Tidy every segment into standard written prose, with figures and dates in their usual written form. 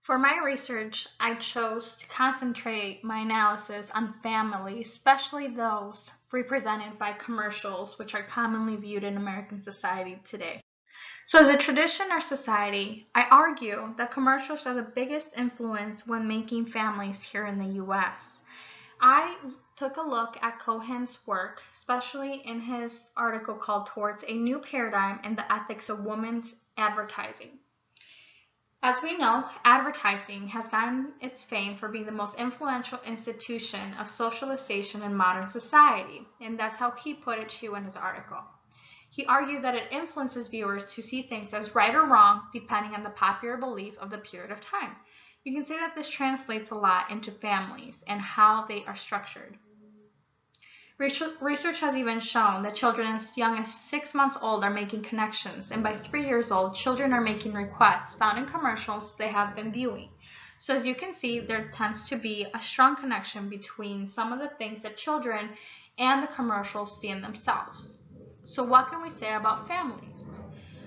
For my research, I chose to concentrate my analysis on families, especially those represented by commercials, which are commonly viewed in American society today. So as a tradition or society, I argue that commercials are the biggest influence when making families here in the US. I took a look at Cohen's work, especially in his article called Towards a New Paradigm in the Ethics of Women's Advertising. As we know, advertising has gotten its fame for being the most influential institution of socialization in modern society, and that's how he put it to you in his article. He argued that it influences viewers to see things as right or wrong depending on the popular belief of the period of time. You can say that this translates a lot into families and how they are structured. Research has even shown that children as young as 6 months old are making connections, and by 3 years old, children are making requests found in commercials they have been viewing. So as you can see, there tends to be a strong connection between some of the things that children and the commercials see in themselves. So what can we say about families?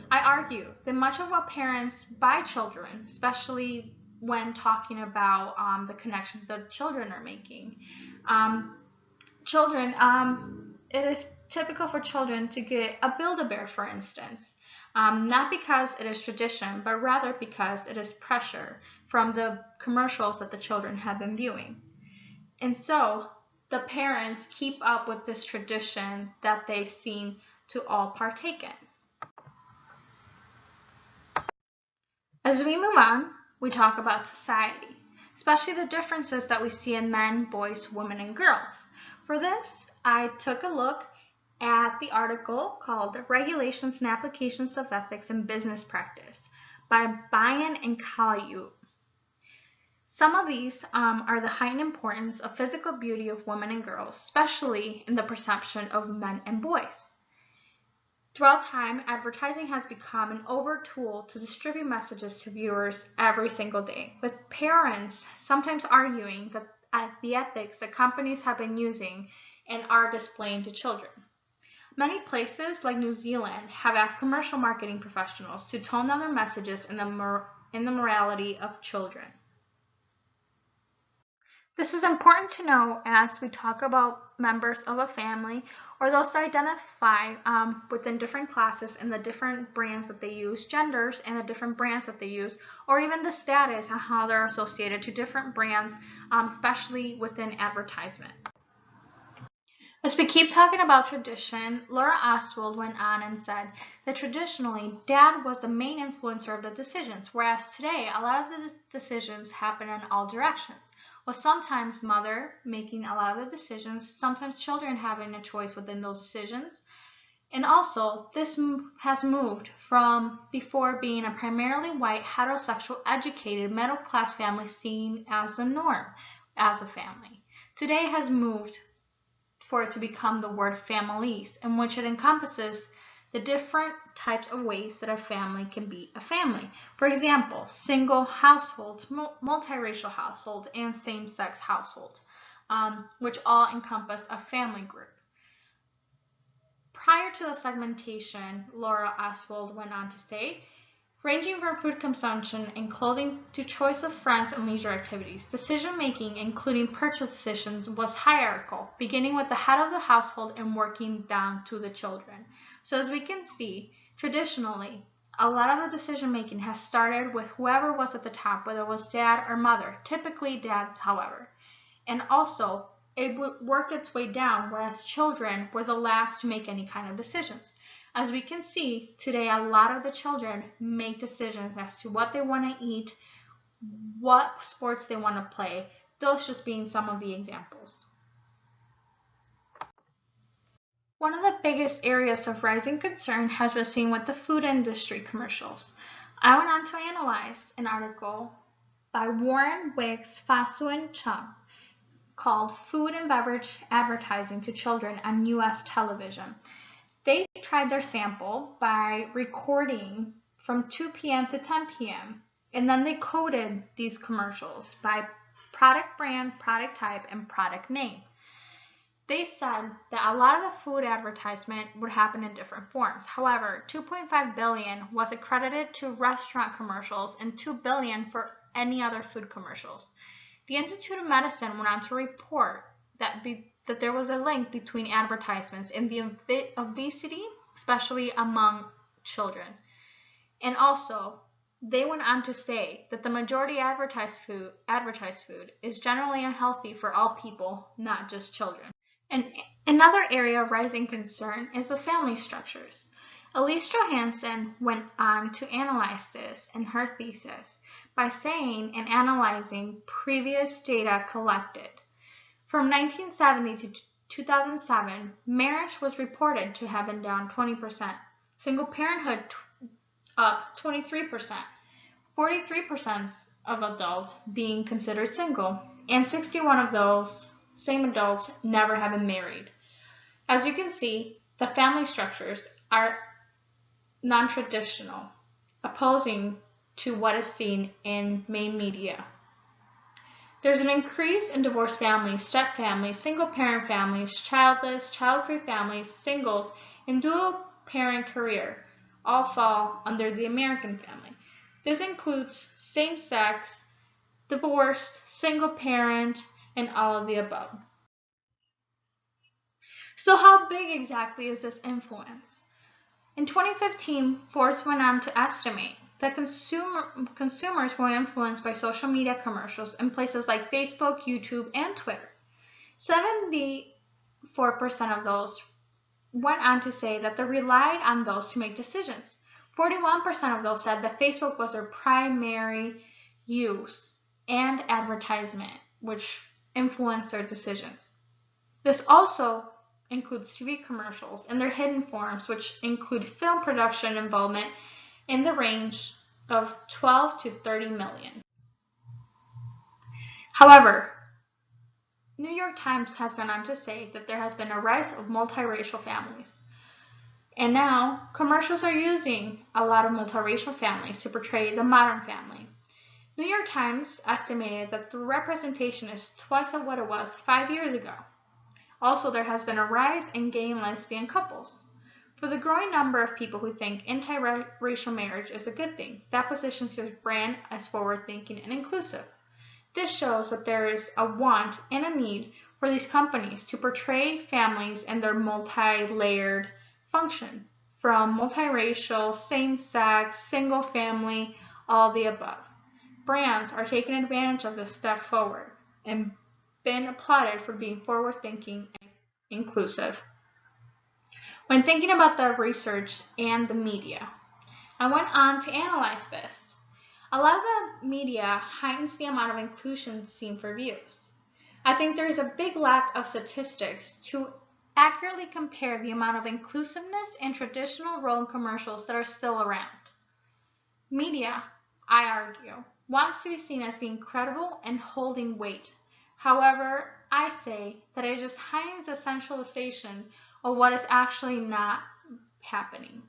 I argue that much of what parents buy children, especially when talking about the connections that children are making, it is typical for children to get a Build-A-Bear, for instance, not because it is tradition, but rather because it is pressure from the commercials that the children have been viewing. And so the parents keep up with this tradition that they seem to all partake in. As we move on, we talk about society, especially the differences that we see in men, boys, women, and girls. For this, I took a look at the article called Regulations and Applications of Ethics in Business Practice by Bayan and Kaliut. Some of these are the heightened importance of physical beauty of women and girls, especially in the perception of men and boys. Throughout time, advertising has become an overt tool to distribute messages to viewers every single day, with parents sometimes arguing that the ethics that companies have been using and are displaying to children. Many places, like New Zealand, have asked commercial marketing professionals to tone down their messages in the morality of children. This is important to know as we talk about members of a family or those that identify within different classes and the different brands that they use, genders and the different brands that they use, or even the status and how they're associated to different brands, especially within advertisement. As we keep talking about tradition, Laura Ostwald went on and said that traditionally, dad was the main influencer of the decisions, whereas today, a lot of the decisions happen in all directions. With sometimes mother making a lot of the decisions, sometimes children having a choice within those decisions. And also, this has moved from before being a primarily white, heterosexual, educated, middle-class family seen as the norm as a family. Today has moved for it to become the word families, in which it encompasses the different types of ways that a family can be a family. For example, single households, multiracial households, and same-sex households, which all encompass a family group. Prior to the segmentation, Laura Ostwald went on to say, ranging from food consumption and clothing to choice of friends and leisure activities, decision-making, including purchase decisions, was hierarchical, beginning with the head of the household and working down to the children. So as we can see, traditionally, a lot of the decision-making has started with whoever was at the top, whether it was dad or mother, typically dad, however. And also, it worked its way down, whereas children were the last to make any kind of decisions. As we can see, today a lot of the children make decisions as to what they want to eat, what sports they want to play, those just being some of the examples. One of the biggest areas of rising concern has been seen with the food industry commercials. I went on to analyze an article by Warren, Wicks, Fasu, and Chung called Food and Beverage Advertising to Children on U.S. Television. They tried their sample by recording from 2 p.m. to 10 p.m. and then they coded these commercials by product brand, product type, and product name. They said that a lot of the food advertisement would happen in different forms. However, $2.5 billion was accredited to restaurant commercials and $2 billion for any other food commercials. The Institute of Medicine went on to report that there was a link between advertisements and the obesity, especially among children. And also, they went on to say that the majority advertised food is generally unhealthy for all people, not just children. And another area of rising concern is the family structures. Elise Johansen went on to analyze this in her thesis by saying and analyzing previous data collected. From 1970 to 2007, marriage was reported to have been down 20%, single parenthood up 23%, 43% of adults being considered single, and 61 of those same adults never have been married. As you can see, the family structures are non-traditional, opposing to what is seen in main media. There's an increase in divorced families, step families, single-parent families, childless, child-free families, singles, and dual-parent career all fall under the American family. This includes same-sex, divorced, single-parent, and all of the above. So how big exactly is this influence? In 2015, Forbes went on to estimate that consumers were influenced by social media commercials in places like Facebook, YouTube, and Twitter. 74% of those went on to say that they relied on those to make decisions. 41% of those said that Facebook was their primary use and advertisement, which influenced their decisions. This also includes TV commercials and their hidden forms, which include film production involvement in the range of 12 to 30 million. However, New York Times has gone on to say that there has been a rise of multiracial families. And now, commercials are using a lot of multiracial families to portray the modern family. New York Times estimated that the representation is twice of what it was 5 years ago. Also, there has been a rise in gay and lesbian couples. For the growing number of people who think anti-racial marriage is a good thing, that positions their brand as forward-thinking and inclusive. This shows that there is a want and a need for these companies to portray families and their multi-layered function, from multiracial, same-sex, single-family, all the above. Brands are taking advantage of this step forward and been applauded for being forward-thinking and inclusive. When thinking about the research and the media, I went on to analyze this. A lot of the media heightens the amount of inclusion seen for views. I think there is a big lack of statistics to accurately compare the amount of inclusiveness and traditional role in commercials that are still around. Media, I argue, wants to be seen as being credible and holding weight. However, I say that it just heightens the centralization of what is actually not happening.